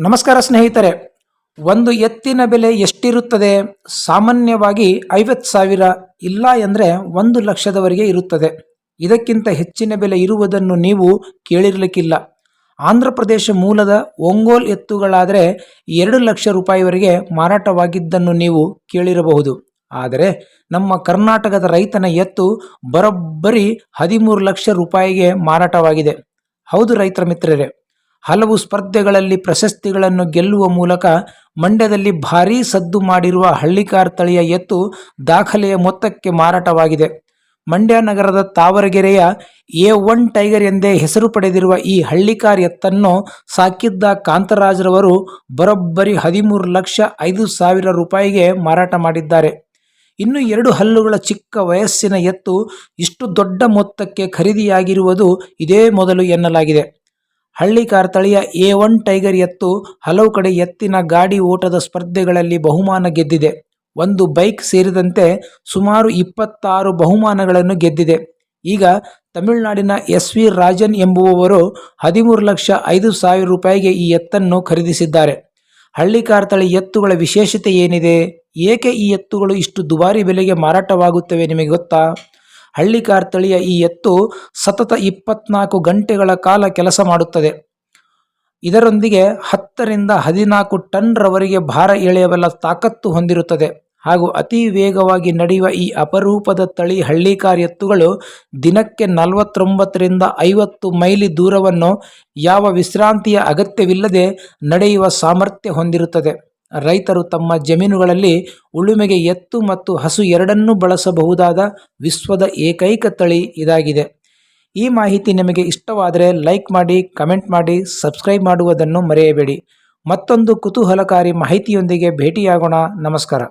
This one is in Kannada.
ನಮಸ್ಕಾರ ಸ್ನೇಹಿತರೆ. ಒಂದು ಎತ್ತಿನ ಬೆಲೆ ಎಷ್ಟಿರುತ್ತದೆ? ಸಾಮಾನ್ಯವಾಗಿ 50,000 ಇಲ್ಲ ಎಂದರೆ 1,00,000ದವರೆಗೆ ಇರುತ್ತದೆ. ಇದಕ್ಕಿಂತ ಹೆಚ್ಚಿನ ಬೆಲೆ ಇರುವುದನ್ನು ನೀವು ಕೇಳಿರಲಿಕ್ಕಿಲ್ಲ. ಆಂಧ್ರ ಪ್ರದೇಶ ಮೂಲದ ಒಂಗೋಲ್ ಎತ್ತುಗಳಾದರೆ 2,00,000 ರೂಪಾಯಿವರೆಗೆ ಮಾರಾಟವಾಗಿದ್ದನ್ನು ನೀವು ಕೇಳಿರಬಹುದು. ಆದರೆ ನಮ್ಮ ಕರ್ನಾಟಕದ ರೈತನ ಎತ್ತು ಬರೋಬ್ಬರಿ 13,00,000 ರೂಪಾಯಿಗೆ ಮಾರಾಟವಾಗಿದೆ. ಹೌದು ರೈತರ ಮಿತ್ರರೇ, ಹಲವು ಸ್ಪರ್ಧೆಗಳಲ್ಲಿ ಪ್ರಶಸ್ತಿಗಳನ್ನು ಗೆಲ್ಲುವ ಮೂಲಕ ಮಂಡ್ಯದಲ್ಲಿ ಭಾರೀ ಸದ್ದು ಮಾಡಿರುವ ಹಳ್ಳಿಕಾರ್ ತಳಿಯ ಎತ್ತು ದಾಖಲೆಯ ಮೊತ್ತಕ್ಕೆ ಮಾರಾಟವಾಗಿದೆ. ಮಂಡ್ಯ ನಗರದ ತಾವರಗೆರೆಯ A1 ಟೈಗರ್ ಎಂದೇ ಹೆಸರು ಪಡೆದಿರುವ ಈ ಹಳ್ಳಿಕಾರ್ ಎತ್ತನ್ನು ಸಾಕಿದ್ದ ಕಾಂತರಾಜ್ರವರು ಬರೋಬ್ಬರಿ 13,05,000 ರೂಪಾಯಿಗೆ ಮಾರಾಟ ಮಾಡಿದ್ದಾರೆ. ಇನ್ನು 2 ಹಲ್ಲುಗಳ ಚಿಕ್ಕ ವಯಸ್ಸಿನ ಎತ್ತು ಇಷ್ಟು ದೊಡ್ಡ ಮೊತ್ತಕ್ಕೆ ಖರೀದಿಯಾಗಿರುವುದು ಇದೇ ಮೊದಲು ಎನ್ನಲಾಗಿದೆ. ಹಳ್ಳಿಕಾರ್ ತಳಿಯ A1 ಟೈಗರ್ ಎತ್ತು ಹಲವು ಕಡೆ ಎತ್ತಿನ ಗಾಡಿ ಓಟದ ಸ್ಪರ್ಧೆಗಳಲ್ಲಿ ಬಹುಮಾನ ಗೆದ್ದಿದೆ. ಒಂದು ಬೈಕ್ ಸೇರಿದಂತೆ ಸುಮಾರು 26 ಬಹುಮಾನಗಳನ್ನು ಗೆದ್ದಿದೆ. ಈಗ ತಮಿಳುನಾಡಿನ SV ರಾಜನ್ ಎಂಬುವವರು 13,05,000 ರೂಪಾಯಿಗೆ ಈ ಎತ್ತನ್ನು ಖರೀದಿಸಿದ್ದಾರೆ. ಹಳ್ಳಿಕಾರ್ ತಳಿ ಎತ್ತುಗಳ ವಿಶೇಷತೆ ಏನಿದೆ? ಏಕೆ ಈ ಎತ್ತುಗಳು ಇಷ್ಟು ದುಬಾರಿ ಬೆಲೆಗೆ ಮಾರಾಟವಾಗುತ್ತವೆ ನಿಮಗೆ ಗೊತ್ತಾ? ಹಳ್ಳಿಕಾರ್ ತಳಿಯ ಈ ಎತ್ತು ಸತತ 24 ಗಂಟೆಗಳ ಕಾಲ ಕೆಲಸ ಮಾಡುತ್ತದೆ. ಇದರೊಂದಿಗೆ 10 ರಿಂದ 14 ಟನ್ ರವರೆಗೆ ಭಾರ ಎಳೆಯಬಲ್ಲ ತಾಕತ್ತು ಹೊಂದಿರುತ್ತದೆ. ಹಾಗೂ ಅತಿ ವೇಗವಾಗಿ ನಡೆಯುವ ಈ ಅಪರೂಪದ ತಳಿ ಹಳ್ಳಿಕಾರ್ ಎತ್ತುಗಳು ದಿನಕ್ಕೆ 49 ರಿಂದ 50 ಮೈಲಿ ದೂರವನ್ನು ಯಾವ ವಿಶ್ರಾಂತಿಯ ಅಗತ್ಯವಿಲ್ಲದೆ ನಡೆಯುವ ಸಾಮರ್ಥ್ಯ ಹೊಂದಿರುತ್ತದೆ. ರೈತರು ತಮ್ಮ ಜಮೀನುಗಳಲ್ಲಿ ಉಳುಮೆಗೆ ಎತ್ತು ಮತ್ತು ಹಸು ಎರಡನ್ನೂ ಬಳಸಬಹುದಾದ ವಿಶ್ವದ ಏಕೈಕ ತಳಿ ಇದಾಗಿದೆ. ಈ ಮಾಹಿತಿ ನಿಮಗೆ ಇಷ್ಟವಾದರೆ ಲೈಕ್ ಮಾಡಿ, ಕಮೆಂಟ್ ಮಾಡಿ, ಸಬ್ಸ್ಕ್ರೈಬ್ ಮಾಡುವುದನ್ನು ಮರೆಯಬೇಡಿ. ಮತ್ತೊಂದು ಕುತೂಹಲಕಾರಿ ಮಾಹಿತಿಯೊಂದಿಗೆ ಭೇಟಿಯಾಗೋಣ. ನಮಸ್ಕಾರ.